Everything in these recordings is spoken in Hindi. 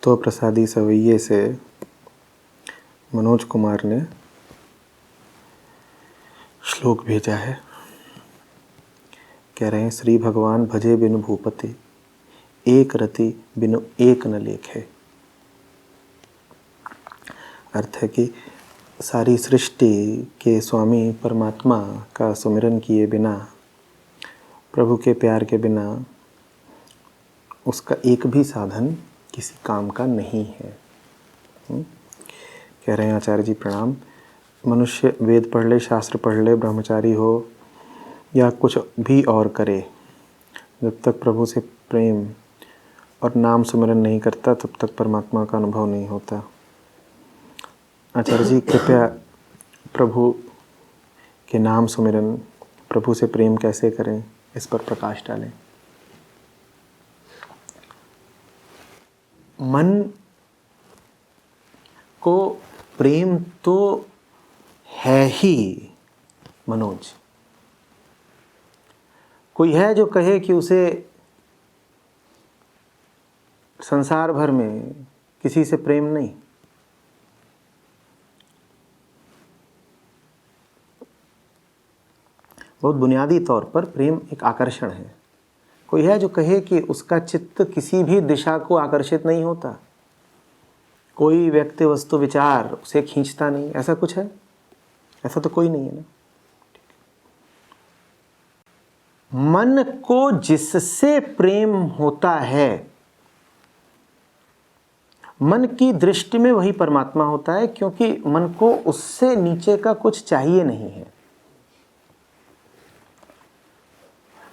तो प्रसादी सवैये से मनोज कुमार ने श्लोक भेजा है। कह रहे हैं, श्री भगवान भजे बिनु भूपति, एक रति बिनु एक न लेखे। अर्थ है कि सारी सृष्टि के स्वामी परमात्मा का सुमिरन किए बिना, प्रभु के प्यार के बिना उसका एक भी साधन किसी काम का नहीं है। कह रहे हैं आचार्य जी प्रणाम, मनुष्य वेद पढ़ ले, शास्त्र पढ़ ले, ब्रह्मचारी हो या कुछ भी और करे, जब तक प्रभु से प्रेम और नाम सुमिरन नहीं करता तब तक परमात्मा का अनुभव नहीं होता। आचार्य जी कृपया प्रभु के नाम सुमिरन, प्रभु से प्रेम कैसे करें, इस पर प्रकाश डालें। मन को प्रेम तो है ही मनोज। कोई है जो कहे कि उसे संसार भर में किसी से प्रेम नहीं? बहुत बुनियादी तौर पर प्रेम एक आकर्षण है। कोई है जो कहे कि उसका चित्त किसी भी दिशा को आकर्षित नहीं होता, कोई व्यक्ति वस्तु विचार उसे खींचता नहीं, ऐसा कुछ है? ऐसा तो कोई नहीं है ना। मन को जिससे प्रेम होता है, मन की दृष्टि में वही परमात्मा होता है, क्योंकि मन को उससे नीचे का कुछ चाहिए नहीं है।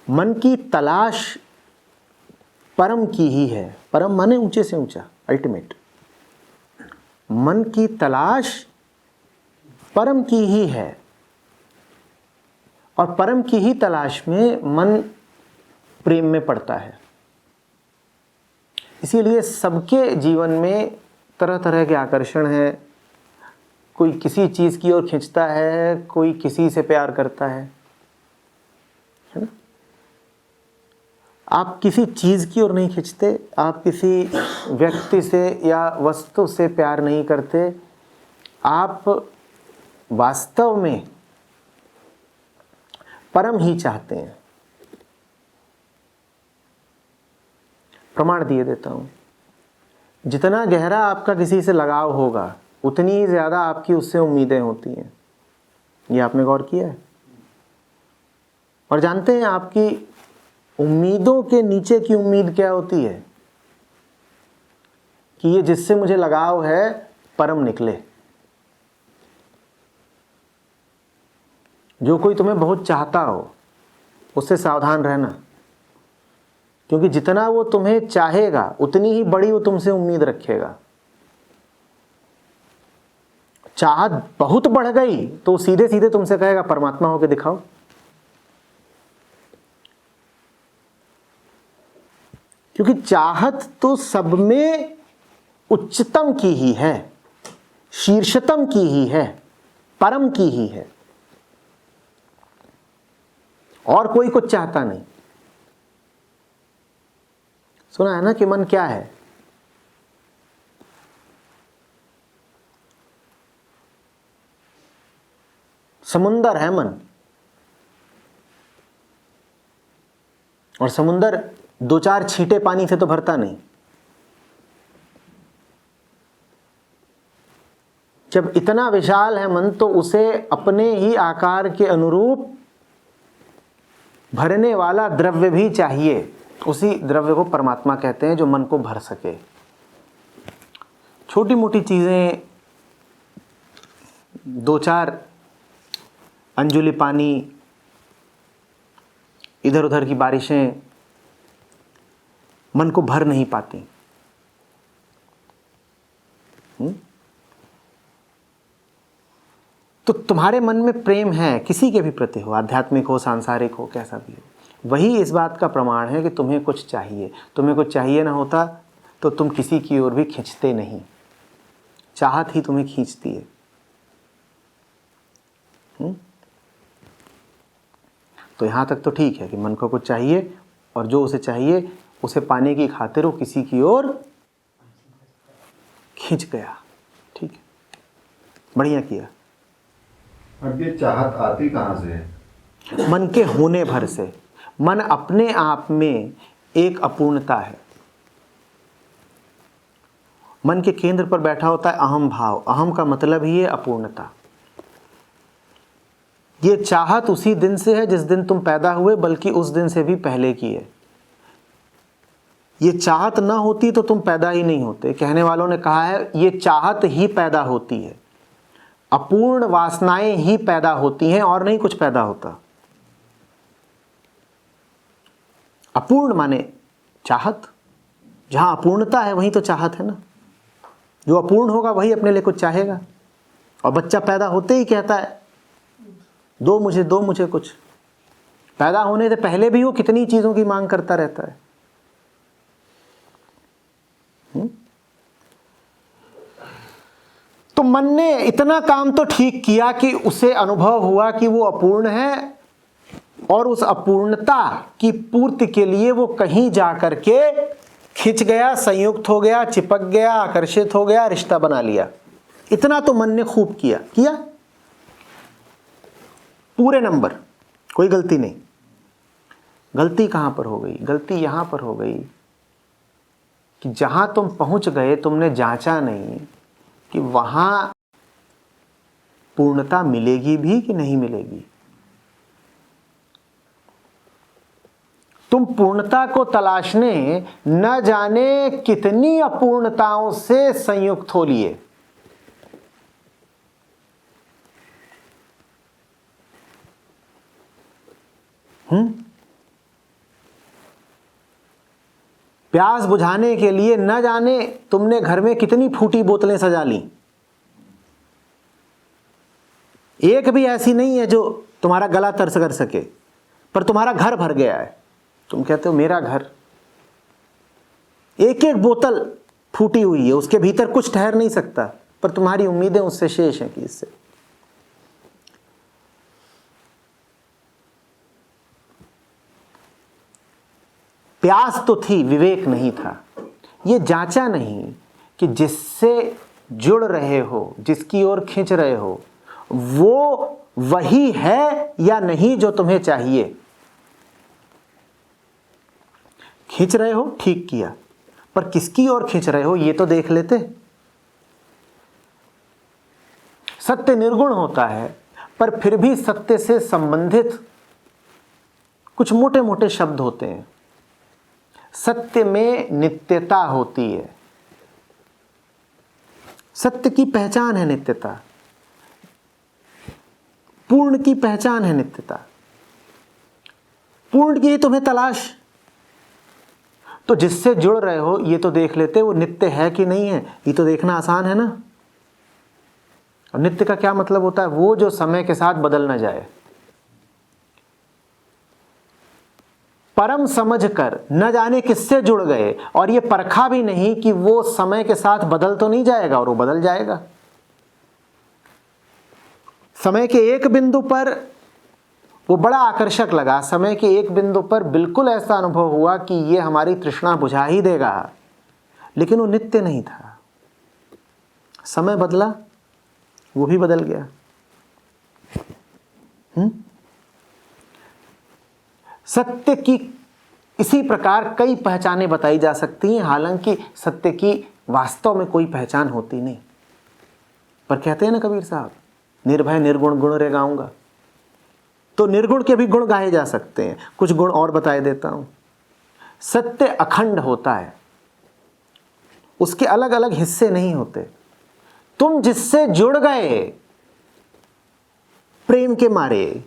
मन की तलाश परम की ही है। परम माने ऊंचे से ऊंचा, अल्टीमेट। मन की तलाश परम की ही है, और परम की ही तलाश में मन प्रेम में पड़ता है। इसीलिए सबके जीवन में तरह तरह के आकर्षण हैं। कोई किसी चीज़ की ओर खींचता है, कोई किसी से प्यार करता है ना? आप किसी चीज़ की ओर नहीं खींचते, आप किसी व्यक्ति से या वस्तु से प्यार नहीं करते, आप वास्तव में परम ही चाहते हैं। प्रमाण दिए देता हूं, जितना गहरा आपका किसी से लगाव होगा उतनी ही ज़्यादा आपकी उससे उम्मीदें होती हैं। ये आपने गौर किया है? और जानते हैं आपकी उम्मीदों के नीचे की उम्मीद क्या होती है? कि ये जिससे मुझे लगाव है परम निकले। जो कोई तुम्हें बहुत चाहता हो उससे सावधान रहना, क्योंकि जितना वो तुम्हें चाहेगा उतनी ही बड़ी वो तुमसे उम्मीद रखेगा। चाहत बहुत बढ़ गई तो सीधे सीधे तुमसे कहेगा परमात्मा होके दिखाओ। क्योंकि चाहत तो सब में उच्चतम की ही है, शीर्षतम की ही है, परम की ही है, और कोई कुछ चाहता नहीं। सुना है ना कि मन क्या है? समुंदर है मन, और समुंदर दो चार छींटे पानी से तो भरता नहीं। जब इतना विशाल है मन, तो उसे अपने ही आकार के अनुरूप भरने वाला द्रव्य भी चाहिए। उसी द्रव्य को परमात्मा कहते हैं, जो मन को भर सके। छोटी मोटी चीजें, दो चार अंजुली पानी, इधर उधर की बारिशें मन को भर नहीं पाती। तो तुम्हारे मन में प्रेम है, किसी के भी प्रति हो, आध्यात्मिक हो, सांसारिक हो, कैसा भी हो, वही इस बात का प्रमाण है कि तुम्हें कुछ चाहिए। तुम्हें कुछ चाहिए ना होता तो तुम किसी की ओर भी खींचते नहीं। चाहत ही तुम्हें खींचती है। तो यहां तक तो ठीक है कि मन को कुछ चाहिए, और जो उसे चाहिए उसे पाने की खातिर वो किसी की ओर खिंच गया। ठीक है, बढ़िया किया। अब ये चाहत आती कहाँ से है? मन के होने भर से। मन अपने आप में एक अपूर्णता है। मन के केंद्र पर बैठा होता है अहम भाव। अहम का मतलब ही है अपूर्णता। ये चाहत उसी दिन से है जिस दिन तुम पैदा हुए, बल्कि उस दिन से भी पहले की है। ये चाहत ना होती तो तुम पैदा ही नहीं होते। कहने वालों ने कहा है ये चाहत ही पैदा होती है, अपूर्ण वासनाएं ही पैदा होती हैं और नहीं कुछ पैदा होता। अपूर्ण माने चाहत। जहां अपूर्णता है वहीं तो चाहत है ना। जो अपूर्ण होगा वही अपने लिए कुछ चाहेगा। और बच्चा पैदा होते ही कहता है दो मुझे कुछ। पैदा होने से पहले भी वो कितनी चीजों की मांग करता रहता है। तो मन ने इतना काम तो ठीक किया कि उसे अनुभव हुआ कि वो अपूर्ण है, और उस अपूर्णता की पूर्ति के लिए वो कहीं जाकर के खिंच गया, संयुक्त हो गया, चिपक गया, आकर्षित हो गया, रिश्ता बना लिया। इतना तो मन ने खूब किया पूरे नंबर, कोई गलती नहीं। गलती कहां पर हो गई? गलती यहां पर हो गई कि जहां तुम पहुंच गए तुमने जांचा नहीं कि वहां पूर्णता मिलेगी भी कि नहीं मिलेगी। तुम पूर्णता को तलाशने न जाने कितनी अपूर्णताओं से संयुक्त हो लिए। प्यास बुझाने के लिए न जाने तुमने घर में कितनी फूटी बोतलें सजा ली। एक भी ऐसी नहीं है जो तुम्हारा गला तरस कर सके, पर तुम्हारा घर भर गया है। तुम कहते हो मेरा घर। एक एक बोतल फूटी हुई है, उसके भीतर कुछ ठहर नहीं सकता, पर तुम्हारी उम्मीदें उससे शेष हैं कि इससे। प्यास तो थी, विवेक नहीं था। ये जांचा नहीं कि जिससे जुड़ रहे हो, जिसकी ओर खींच रहे हो, वो वही है या नहीं जो तुम्हें चाहिए। खींच रहे हो, ठीक किया, पर किसकी ओर खींच रहे हो ये तो देख लेते। सत्य निर्गुण होता है, पर फिर भी सत्य से संबंधित कुछ मोटे मोटे शब्द होते हैं। सत्य में नित्यता होती है। सत्य की पहचान है नित्यता। पूर्ण की पहचान है नित्यता। पूर्ण की तुम्हें तलाश। तो जिससे जुड़ रहे हो ये तो देख लेते वो नित्य है कि नहीं है। ये तो देखना आसान है ना। और नित्य का क्या मतलब होता है? वो जो समय के साथ बदल ना जाए। परम समझकर न जाने किससे जुड़ गए और ये परखा भी नहीं कि वो समय के साथ बदल तो नहीं जाएगा, और वो बदल जाएगा। समय के एक बिंदु पर वो बड़ा आकर्षक लगा। समय के एक बिंदु पर बिल्कुल ऐसा अनुभव हुआ कि ये हमारी तृष्णा बुझा ही देगा, लेकिन वो नित्य नहीं था। समय बदला, वो भी बदल गया। सत्य की इसी प्रकार कई पहचानें बताई जा सकती हैं, हालांकि सत्य की वास्तव में कोई पहचान होती नहीं। पर कहते हैं ना कबीर साहब, निर्भय निर्गुण गुण रे गाऊंगा। तो निर्गुण के भी गुण गाए जा सकते हैं। कुछ गुण और बताए देता हूं। सत्य अखंड होता है, उसके अलग अलग हिस्से नहीं होते। तुम जिससे जुड़ गए प्रेम के मारे,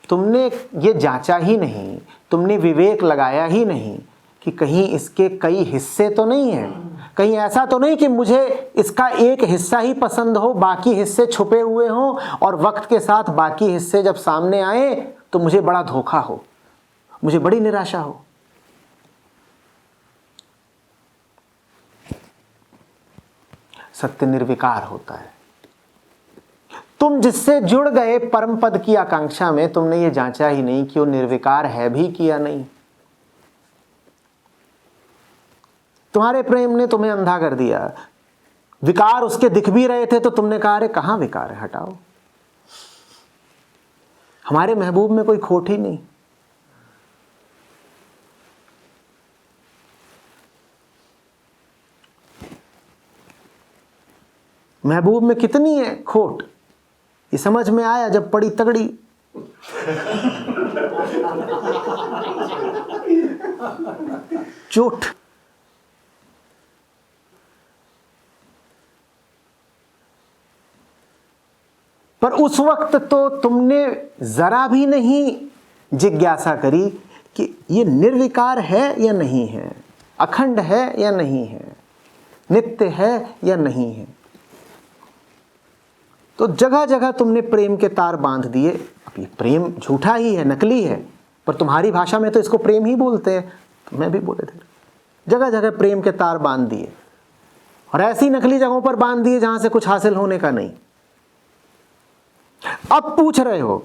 तुमने ये जांचा ही नहीं, तुमने विवेक लगाया ही नहीं कि कहीं इसके कई हिस्से तो नहीं है। कहीं ऐसा तो नहीं कि मुझे इसका एक हिस्सा ही पसंद हो, बाकी हिस्से छुपे हुए हों, और वक्त के साथ बाकी हिस्से जब सामने आए तो मुझे बड़ा धोखा हो, मुझे बड़ी निराशा हो। सत्य निर्विकार होता है। तुम जिससे जुड़ गए परम पद की आकांक्षा में, तुमने ये जांचा ही नहीं कि वो निर्विकार है भी कि या नहीं। तुम्हारे प्रेम ने तुम्हें अंधा कर दिया। विकार उसके दिख भी रहे थे तो तुमने कहा अरे कहाँ विकार है, हटाओ। हमारे महबूब में कोई खोट ही नहीं। महबूब में कितनी है खोट, ये समझ में आया जब पड़ी तगड़ी। चोट। पर उस वक्त तो तुमने जरा भी नहीं जिज्ञासा करी कि ये निर्विकार है या नहीं है, अखंड है या नहीं है, नित्य है या नहीं है। तो जगह जगह तुमने प्रेम के तार बांध दिए। अब ये प्रेम झूठा ही है, नकली है, पर तुम्हारी भाषा में तो इसको प्रेम ही बोलते हैं, तो मैं भी बोले थे। जगह जगह प्रेम के तार बांध दिए, और ऐसी नकली जगहों पर बांध दिए जहां से कुछ हासिल होने का नहीं। अब पूछ रहे हो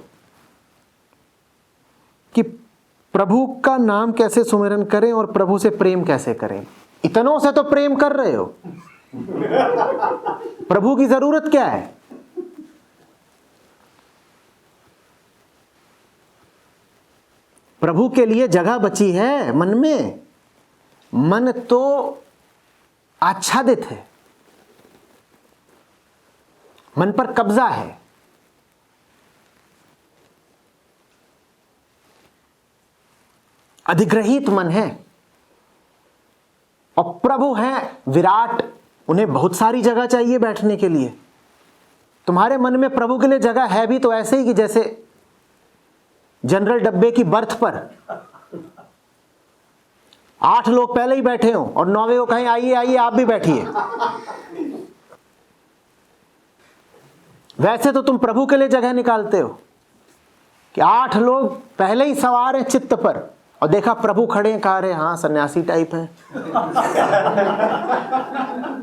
कि प्रभु का नाम कैसे सुमिरन करें और प्रभु से प्रेम कैसे करें। इतनों से तो प्रेम कर रहे हो, प्रभु की जरूरत क्या है? प्रभु के लिए जगह बची है मन में। मन तो आच्छादित है, मन पर कब्जा है। अधिग्रहित मन है, और प्रभु हैं विराट, उन्हें बहुत सारी जगह चाहिए बैठने के लिए। तुम्हारे मन में प्रभु के लिए जगह है भी तो ऐसे ही कि जैसे जनरल डब्बे की बर्थ पर 8 लोग पहले ही बैठे हों और 9वें को कहें आइए आइए आप भी बैठिए। वैसे तो तुम प्रभु के लिए जगह निकालते हो कि 8 लोग पहले ही सवार हैं चित्त पर, और देखा प्रभु खड़े हैं, कहा रहे हाँ सन्यासी टाइप हैं,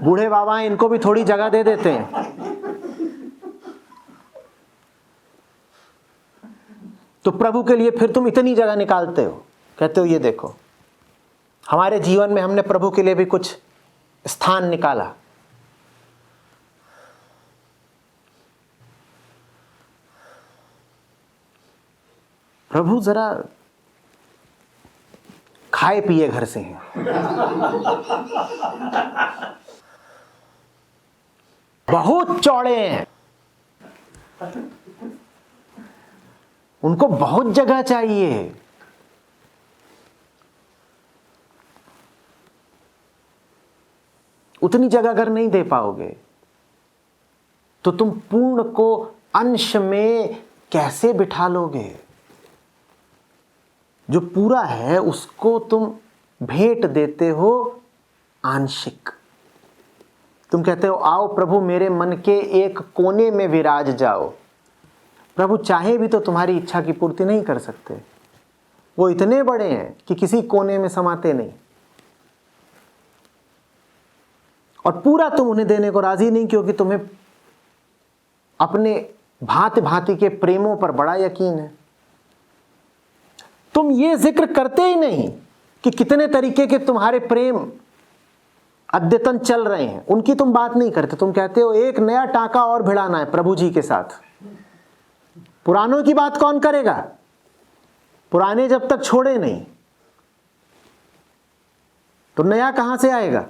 बूढ़े बाबा हैं, इनको भी थोड़ी जगह दे देते हैं। तो प्रभु के लिए फिर तुम इतनी जगह निकालते हो, कहते हो ये देखो हमारे जीवन में हमने प्रभु के लिए भी कुछ स्थान निकाला। प्रभु जरा खाए पिए घर से हैं, बहुत चौड़े हैं, उनको बहुत जगह चाहिए। उतनी जगह अगर नहीं दे पाओगे तो तुम पूर्ण को अंश में कैसे बिठा लोगे? जो पूरा है उसको तुम भेंट देते हो आंशिक। तुम कहते हो आओ प्रभु मेरे मन के एक कोने में विराज जाओ। प्रभु चाहे भी तो तुम्हारी इच्छा की पूर्ति नहीं कर सकते, वो इतने बड़े हैं कि किसी कोने में समाते नहीं, और पूरा तुम उन्हें देने को राजी नहीं, क्योंकि तुम्हें अपने भांति भांति के प्रेमों पर बड़ा यकीन है। तुम ये जिक्र करते ही नहीं कि कितने तरीके के तुम्हारे प्रेम अद्यतन चल रहे हैं, उनकी तुम बात नहीं करते। तुम कहते हो एक नया टांका और भिड़ाना है प्रभु जी के साथ। पुरानों की बात कौन करेगा? पुराने जब तक छोड़े नहीं तो नया कहां से आएगा?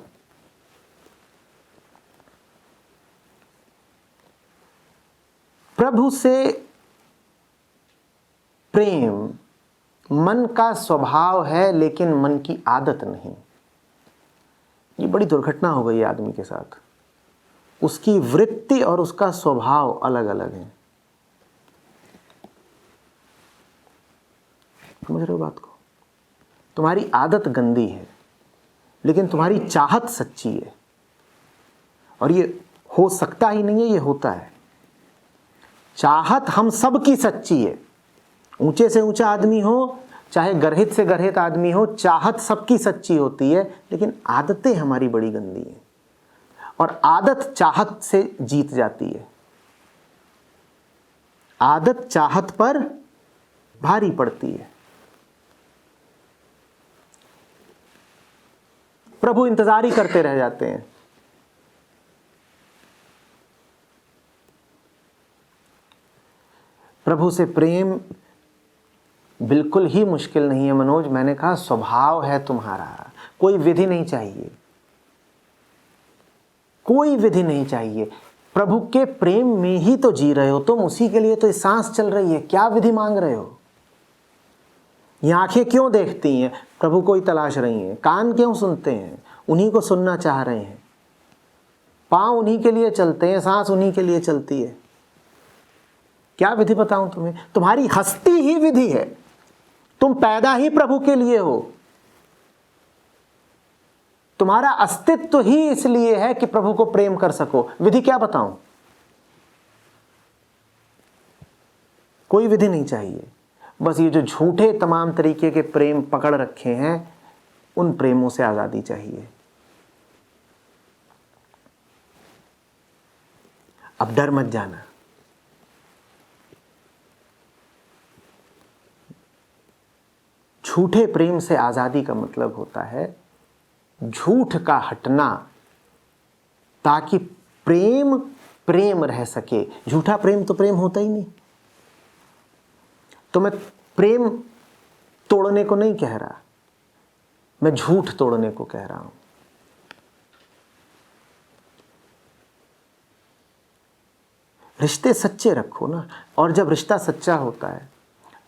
प्रभु से प्रेम मन का स्वभाव है, लेकिन मन की आदत नहीं। ये बड़ी दुर्घटना हो गई आदमी के साथ। उसकी वृत्ति और उसका स्वभाव अलग अलग है। समझ रहे हो बात को? तुम्हारी आदत गंदी है, लेकिन तुम्हारी चाहत सच्ची है। और ये हो सकता ही नहीं है, ये होता है। चाहत हम सब की सच्ची है। ऊंचे से ऊंचा आदमी हो, चाहे गर्हित से गर्हित आदमी हो, चाहत सबकी सच्ची होती है, लेकिन आदतें हमारी बड़ी गंदी हैं। और आदत चाहत से जीत जाती है। आदत चाहत पर भारी पड़ती है। प्रभु इंतजार ही करते रह जाते हैं प्रभु से प्रेम बिल्कुल ही मुश्किल नहीं है मनोज। मैंने कहा स्वभाव है तुम्हारा, कोई विधि नहीं चाहिए, कोई विधि नहीं चाहिए। प्रभु के प्रेम में ही तो जी रहे हो तुम, उसी के लिए तो सांस चल रही है, क्या विधि मांग रहे हो? ये आंखें क्यों देखती हैं? प्रभु को ही तलाश रही हैं। कान क्यों सुनते हैं? उन्हीं को सुनना चाह रहे हैं। पांव उन्हीं के लिए चलते हैं, सांस उन्हीं के लिए चलती है। क्या विधि बताऊं तुम्हें? तुम्हारी हस्ती ही विधि है, तुम पैदा ही प्रभु के लिए हो। तुम्हारा अस्तित्व ही इसलिए है कि प्रभु को प्रेम कर सको। विधि क्या बताऊं? कोई विधि नहीं चाहिए। बस ये जो झूठे तमाम तरीके के प्रेम पकड़ रखे हैं, उन प्रेमों से आजादी चाहिए। अब डर मत जाना। झूठे प्रेम से आजादी का मतलब होता है झूठ का हटना, ताकि प्रेम प्रेम रह सके। झूठा प्रेम तो प्रेम होता ही नहीं। तो मैं प्रेम तोड़ने को नहीं कह रहा, मैं झूठ तोड़ने को कह रहा हूं। रिश्ते सच्चे रखो ना। और जब रिश्ता सच्चा होता है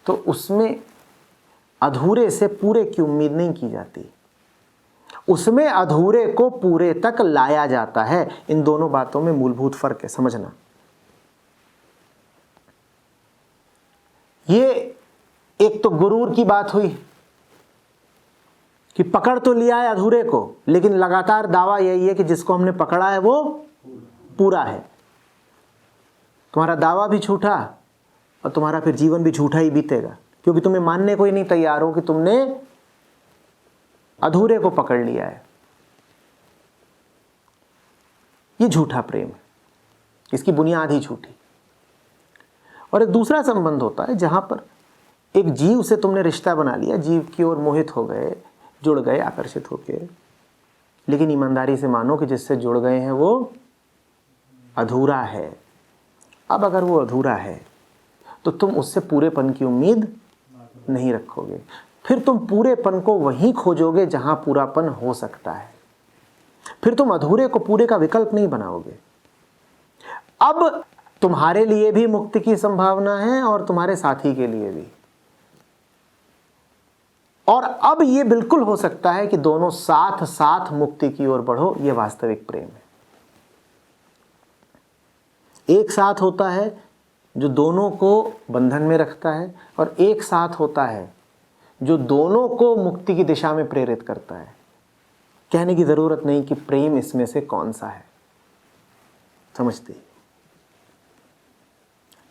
तो उसमें अधूरे से पूरे की उम्मीद नहीं की जाती, उसमें अधूरे को पूरे तक लाया जाता है। इन दोनों बातों में मूलभूत फर्क है, समझना। ये एक तो गुरूर की बात हुई कि पकड़ तो लिया है अधूरे को, लेकिन लगातार दावा यही है कि जिसको हमने पकड़ा है वो पूरा है। तुम्हारा दावा भी झूठा और तुम्हारा फिर जीवन भी झूठा ही बीतेगा, क्योंकि तुम्हें मानने को ही नहीं तैयार हो कि तुमने अधूरे को पकड़ लिया है। ये झूठा प्रेम है, इसकी बुनियाद ही झूठी। और एक दूसरा संबंध होता है जहां पर एक जीव से तुमने रिश्ता बना लिया, जीव की ओर मोहित हो गए, जुड़ गए, आकर्षित होके, लेकिन ईमानदारी से मानो कि जिससे जुड़ गए हैं वो अधूरा है। अब अगर वो अधूरा है तो तुम उससे पूरेपन की उम्मीद नहीं रखोगे। फिर तुम पूरेपन को वहीं खोजोगे जहां पूरापन हो सकता है। फिर तुम अधूरे को पूरे का विकल्प नहीं बनाओगे। अब तुम्हारे लिए भी मुक्ति की संभावना है और तुम्हारे साथी के लिए भी। और अब यह बिल्कुल हो सकता है कि दोनों साथ साथ मुक्ति की ओर बढ़ो। यह वास्तविक प्रेम है। एक साथ होता है जो दोनों को बंधन में रखता है, और एक साथ होता है जो दोनों को मुक्ति की दिशा में प्रेरित करता है। कहने की जरूरत नहीं कि प्रेम इसमें से कौन सा है, समझते?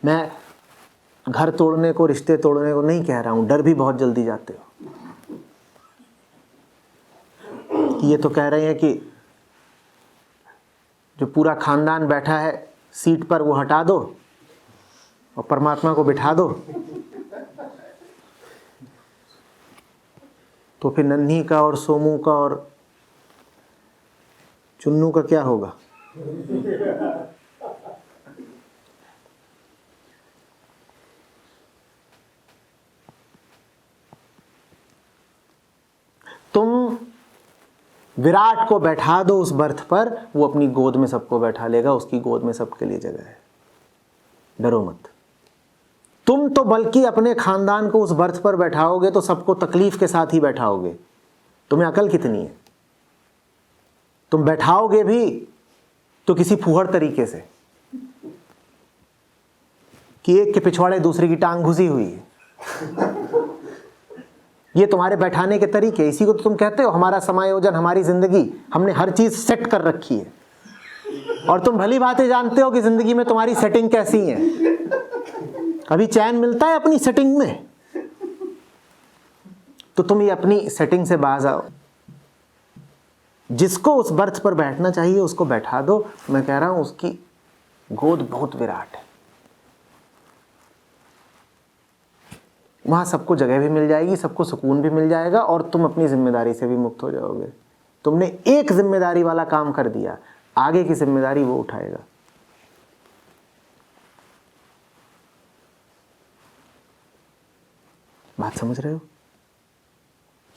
मैं घर तोड़ने को, रिश्ते तोड़ने को नहीं कह रहा हूं, डर भी बहुत जल्दी जाते हो। ये तो कह रहे हैं कि जो पूरा खानदान बैठा है सीट पर वो हटा दो और परमात्मा को बिठा दो, तो फिर नन्ही का और सोमू का और चुन्नू का क्या होगा? तुम विराट को बैठा दो उस बर्थ पर, वो अपनी गोद में सबको बैठा लेगा, उसकी गोद में सबके लिए जगह है। डरो मत। तुम तो बल्कि अपने खानदान को उस बर्थ पर बैठाओगे तो सबको तकलीफ के साथ ही बैठाओगे। तुम्हें अकल कितनी है? तुम बैठाओगे भी तो किसी फूहड़ तरीके से कि एक के पिछवाड़े दूसरे की टांग घुसी हुई है। ये तुम्हारे बैठाने के तरीके, इसी को तो तुम कहते हो हमारा समायोजन, हमारी जिंदगी, हमने हर चीज सेट कर रखी है। और तुम भली बातें जानते हो कि जिंदगी में तुम्हारी सेटिंग कैसी है। अभी चैन मिलता है अपनी सेटिंग में? तो तुम ये अपनी सेटिंग से बाज आओ। जिसको उस बर्थ पर बैठना चाहिए उसको बैठा दो। मैं कह रहा हूं उसकी गोद बहुत विराट है, वहां सबको जगह भी मिल जाएगी, सबको सुकून भी मिल जाएगा, और तुम अपनी जिम्मेदारी से भी मुक्त हो जाओगे। तुमने एक जिम्मेदारी वाला काम कर दिया, आगे की जिम्मेदारी वो उठाएगा। बात समझ रहे हो?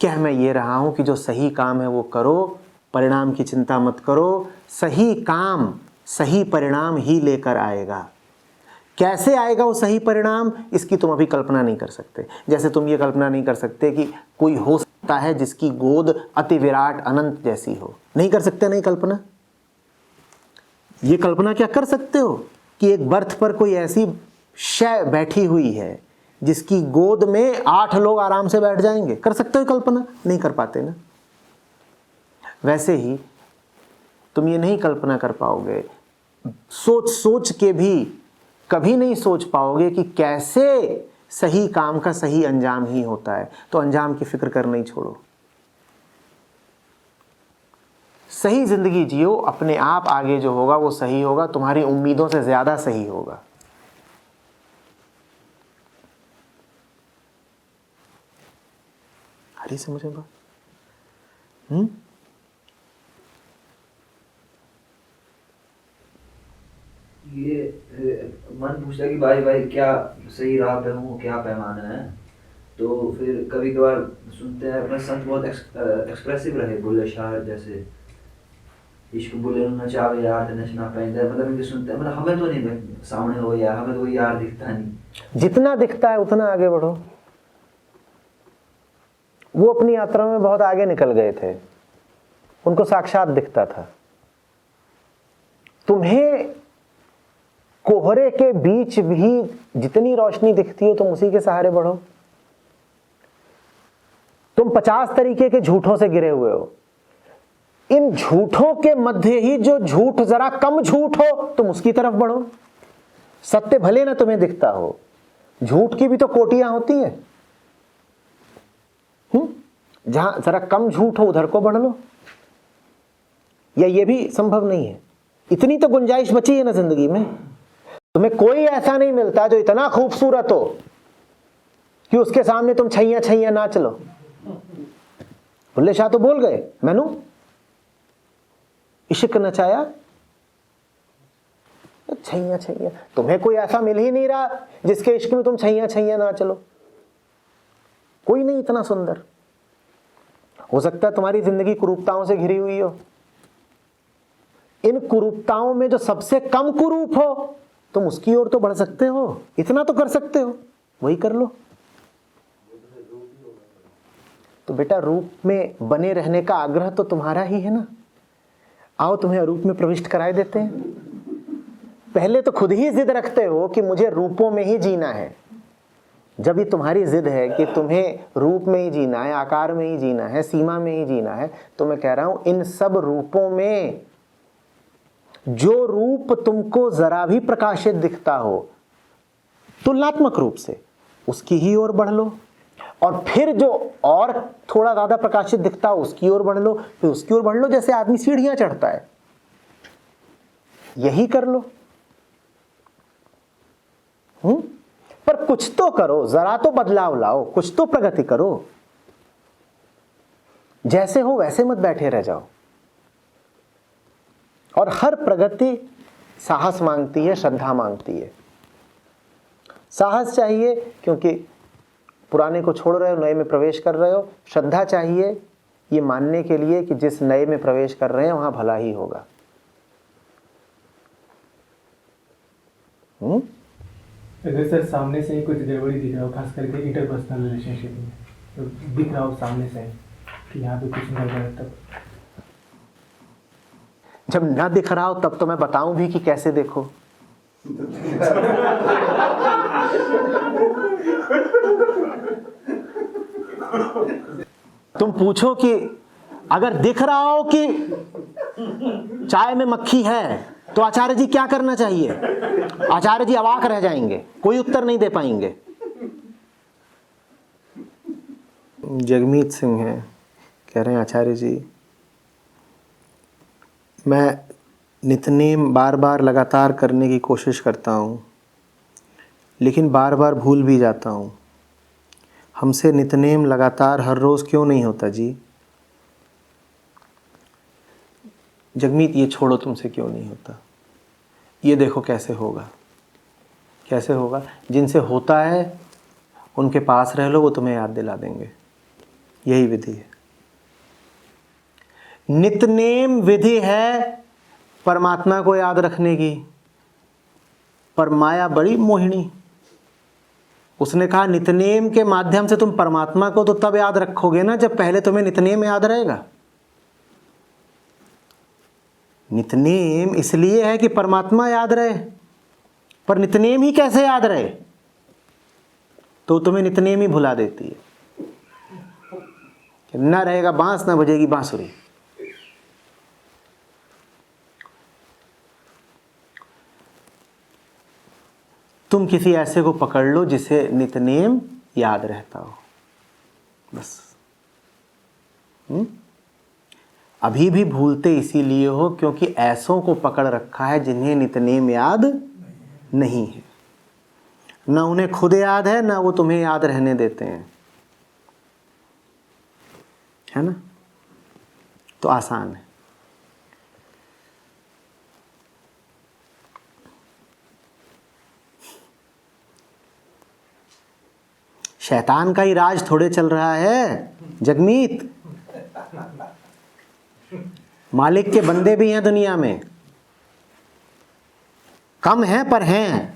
कह मैं ये रहा हूं कि जो सही काम है वो करो, परिणाम की चिंता मत करो। सही काम सही परिणाम ही लेकर आएगा। कैसे आएगा वो सही परिणाम, इसकी तुम अभी कल्पना नहीं कर सकते। जैसे तुम ये कल्पना नहीं कर सकते कि कोई हो सकता है जिसकी गोद अति विराट अनंत जैसी हो। नहीं कर सकते, नहीं कल्पना। ये कल्पना क्या कर सकते हो कि एक बर्थ पर कोई ऐसी शय बैठी हुई है जिसकी गोद में 8 लोग आराम से बैठ जाएंगे। कर सकते हो कल्पना? नहीं कर पाते ना। वैसे ही तुम ये नहीं कल्पना कर पाओगे, सोच सोच के भी कभी नहीं सोच पाओगे कि कैसे सही काम का सही अंजाम ही होता है। तो अंजाम की फिक्र करना ही छोड़ो। सही जिंदगी जियो, अपने आप आगे जो होगा वो सही होगा, तुम्हारी उम्मीदों से ज्यादा सही होगा। हरी समझे बात? ये मन पूछता कि भाई भाई क्या सही राह पे हूँ, क्या पैमाना है। तो फिर कभी कभार सुनते हैं अपना संत बहुत एक्सप्रेसिव रहे, बुल्ले शाह जैसे, इश्क बुल्ले ना चावे यार नचना पैंदा, मतलब इनके सुनते हैं, मतलब हमें तो नहीं सामने हो यार, हमें तो कोई यार दिखता नहीं। जितना दिखता है उतना आगे बढ़ो। वो अपनी यात्रा में बहुत आगे निकल गए थे, उनको साक्षात दिखता था। तुम्हें कोहरे के बीच भी जितनी रोशनी दिखती हो तुम उसी के सहारे बढ़ो। तुम 50 तरीके के झूठों से घिरे हुए हो, इन झूठों के मध्य ही जो झूठ जरा कम झूठ हो तुम उसकी तरफ बढ़ो। सत्य भले ना तुम्हें दिखता हो, झूठ की भी तो कोटियां होती हैं। जहां जरा कम झूठ हो उधर को बढ़ लो। या ये भी संभव नहीं है, इतनी तो गुंजाइश बची है ना जिंदगी में। तुम्हें कोई ऐसा नहीं मिलता जो इतना खूबसूरत हो कि उसके सामने तुम छैया छैया नाच लो। बुल्ले शाह तो बोल गए, मैनू इश्क नचाया छैया छैया। तुम्हें कोई ऐसा मिल ही नहीं रहा जिसके इश्क में तुम छैया छैया नाच लो। कोई नहीं इतना सुंदर। हो सकता है तुम्हारी जिंदगी कुरूपताओं से घिरी हुई हो। इन कुरूपताओं में जो सबसे कम कुरूप हो तुम उसकी ओर तो बढ़ सकते हो, इतना तो कर सकते हो, वही कर लो। तो बेटा रूप में बने रहने का आग्रह तो तुम्हारा ही है ना। आओ तुम्हें रूप में प्रविष्ट कराए देते हैं। पहले तो खुद ही जिद रखते हो कि मुझे रूपों में ही जीना है। जब ये तुम्हारी जिद है कि तुम्हें रूप में ही जीना है, आकार में ही जीना है, सीमा में ही जीना है, तो मैं कह रहा हूं इन सब रूपों में जो रूप तुमको जरा भी प्रकाशित दिखता हो तुलनात्मक रूप से, उसकी ही ओर बढ़ लो। और फिर जो और थोड़ा ज्यादा प्रकाशित दिखता हो उसकी ओर बढ़ लो, फिर उसकी ओर बढ़ लो, जैसे आदमी सीढ़ियां चढ़ता है। यही कर लो। पर कुछ तो करो, जरा तो बदलाव लाओ, कुछ तो प्रगति करो। जैसे हो वैसे मत बैठे रह जाओ। और हर प्रगति साहस मांगती है, श्रद्धा मांगती है। साहस चाहिए क्योंकि पुराने को छोड़ रहे हो, नए में प्रवेश कर रहे हो। श्रद्धा चाहिए ये मानने के लिए कि जिस नए में प्रवेश कर रहे हैं वहां भला ही होगा। अगर सर सामने से ही कुछ गड़बड़ी दिख रहा हो, खास करके इंटरपर्सनल रिलेशनशिप में, तो दिख रहा हो सामने से कि यहाँ पे कुछ गड़बड़ है, तब जब ना दिख रहा हो तब तो मैं बताऊं भी कि कैसे देखो। तुम पूछो कि अगर दिख रहा हो कि चाय में मक्खी है तो आचार्य जी क्या करना चाहिए? आचार्य जी अवाक रह जाएंगे, कोई उत्तर नहीं दे पाएंगे। जगमीत सिंह है, कह रहे हैं आचार्य जी मैं नित्यनेम बार बार लगातार करने की कोशिश करता हूँ लेकिन बार बार भूल भी जाता हूँ। हमसे नित्यनेम लगातार हर रोज़ क्यों नहीं होता जी? जगमीत ये छोड़ो, तुमसे क्यों नहीं होता, ये देखो कैसे होगा। कैसे होगा? जिनसे होता है उनके पास रह लो, वो तुम्हें याद दिला देंगे। यही विधि है। नित्यनेम विधि है परमात्मा को याद रखने की, पर माया बड़ी मोहिनी। उसने कहा नित्यनेम के माध्यम से तुम परमात्मा को तो तब याद रखोगे ना जब पहले तुम्हें नित्यनेम याद रहेगा। नित्यनेम इसलिए है कि परमात्मा याद रहे, पर नित्यनेम ही कैसे याद रहे? तो तुम्हें नित्यनेम ही भुला देती है। ना रहेगा बांस, ना बजेगी बांसुरी। तुम किसी ऐसे को पकड़ लो जिसे नित्यनेम याद रहता हो, बस। अभी भी भूलते इसीलिए हो क्योंकि ऐसों को पकड़ रखा है जिन्हें नित्यनेम याद नहीं है। ना उन्हें खुद याद है, ना वो तुम्हें याद रहने देते हैं, है ना? तो आसान है। शैतान का ही राज थोड़े चल रहा है जगमीत। मालिक के बंदे भी हैं दुनिया में, कम हैं पर हैं।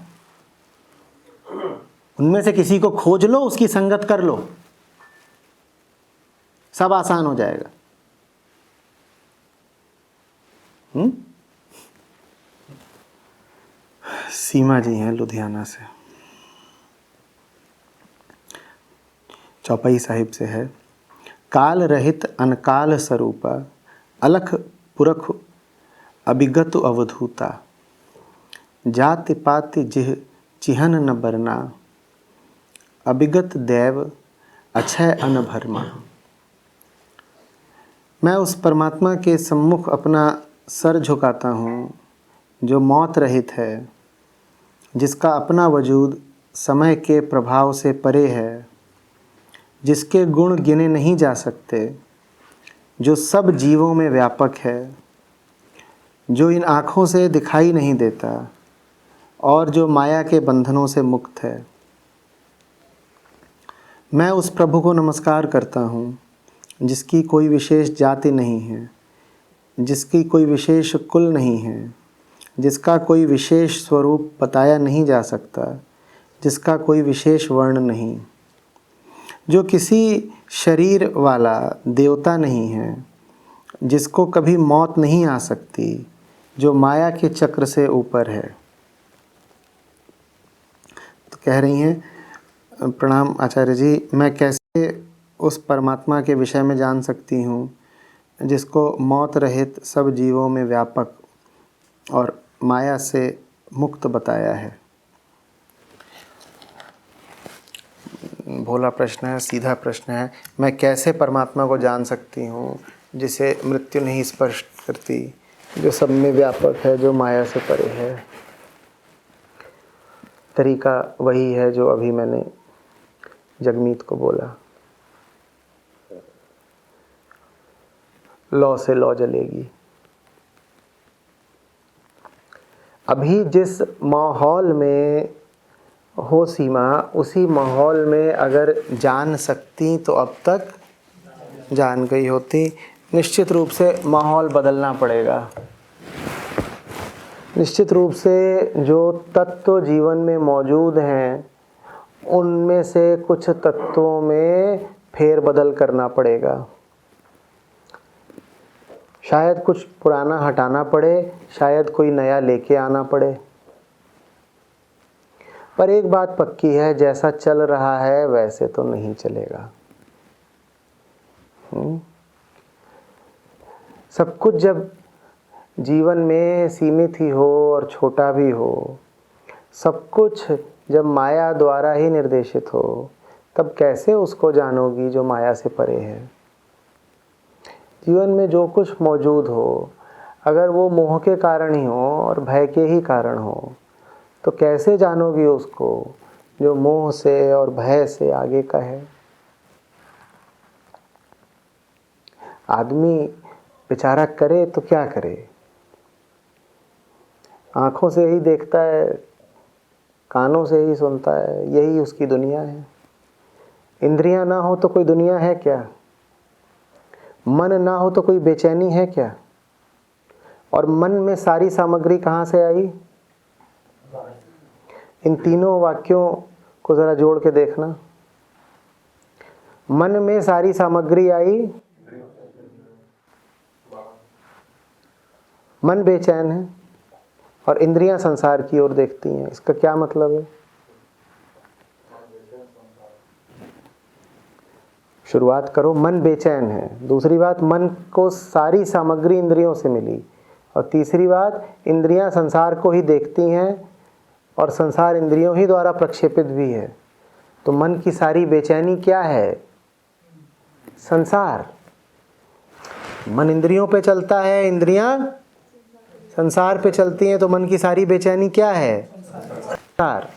उनमें से किसी को खोज लो, उसकी संगत कर लो, सब आसान हो जाएगा। सीमा जी हैं लुधियाना से। चौपाई साहिब से है। काल रहित अनकाल स्वरूपा, अलख पुरख अभिगत अवधूता, जाति पाति जिह चिहन न बरना, अभिगत दैव अक्षय अनभरमा। मैं उस परमात्मा के सम्मुख अपना सर झुकाता हूँ जो मौत रहित है, जिसका अपना वजूद समय के प्रभाव से परे है, जिसके गुण गिने नहीं जा सकते, जो सब जीवों में व्यापक है, जो इन आँखों से दिखाई नहीं देता और जो माया के बंधनों से मुक्त है। मैं उस प्रभु को नमस्कार करता हूँ जिसकी कोई विशेष जाति नहीं है, जिसकी कोई विशेष कुल नहीं है, जिसका कोई विशेष स्वरूप बताया नहीं जा सकता, जिसका कोई विशेष वर्ण नहीं, जो किसी शरीर वाला देवता नहीं है, जिसको कभी मौत नहीं आ सकती, जो माया के चक्र से ऊपर है। तो कह रही हैं, प्रणाम आचार्य जी, मैं कैसे उस परमात्मा के विषय में जान सकती हूँ जिसको मौत रहित सब जीवों में व्यापक और माया से मुक्त बताया है? भोला प्रश्न है, सीधा प्रश्न है। मैं कैसे परमात्मा को जान सकती हूँ जिसे मृत्यु नहीं स्पर्श करती, जो सब में व्यापक है, जो माया से परे है? तरीका वही है जो अभी मैंने जगमीत को बोला। लौ से लौ जलेगी। अभी जिस माहौल में हो सीमा, उसी माहौल में अगर जान सकती तो अब तक जान गई होती। निश्चित रूप से माहौल बदलना पड़ेगा। निश्चित रूप से जो तत्व जीवन में मौजूद हैं उनमें से कुछ तत्वों में फेरबदल करना पड़ेगा। शायद कुछ पुराना हटाना पड़े, शायद कोई नया लेके आना पड़े। पर एक बात पक्की है, जैसा चल रहा है वैसे तो नहीं चलेगा। सब कुछ जब जीवन में सीमित ही हो और छोटा भी हो, सब कुछ जब माया द्वारा ही निर्देशित हो, तब कैसे उसको जानोगी जो माया से परे है? जीवन में जो कुछ मौजूद हो, अगर वो मोह के कारण ही हो और भय के ही कारण हो, तो कैसे जानोगी उसको जो मोह से और भय से आगे का है? आदमी बेचारा करे तो क्या करे? आँखों से ही देखता है, कानों से ही सुनता है, यही उसकी दुनिया है। इंद्रियां ना हो तो कोई दुनिया है क्या? मन ना हो तो कोई बेचैनी है क्या? और मन में सारी सामग्री कहाँ से आई? इन तीनों वाक्यों को जरा जोड़ के देखना। मन में सारी सामग्री आई, मन बेचैन है और इंद्रियां संसार की ओर देखती हैं। इसका क्या मतलब है? शुरुआत करो, मन बेचैन है। दूसरी बात, मन को सारी सामग्री इंद्रियों से मिली। और तीसरी बात, इंद्रियां संसार को ही देखती हैं और संसार इंद्रियों ही द्वारा प्रक्षेपित भी है। तो मन की सारी बेचैनी क्या है? संसार। मन इंद्रियों पे चलता है, इंद्रियां संसार पे चलती हैं, तो मन की सारी बेचैनी क्या है? संसार।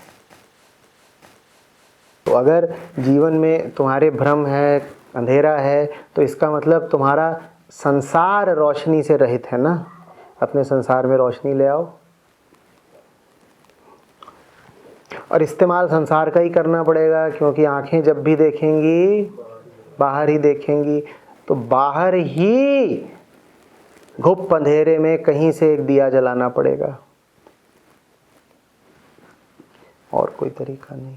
तो अगर जीवन में तुम्हारे भ्रम है, अंधेरा है, तो इसका मतलब तुम्हारा संसार रोशनी से रहित है ना। अपने संसार में रोशनी ले आओ। और इस्तेमाल संसार का ही करना पड़ेगा, क्योंकि आंखें जब भी देखेंगी बाहर ही देखेंगी। तो बाहर ही घुप अंधेरे में कहीं से एक दिया जलाना पड़ेगा, और कोई तरीका नहीं।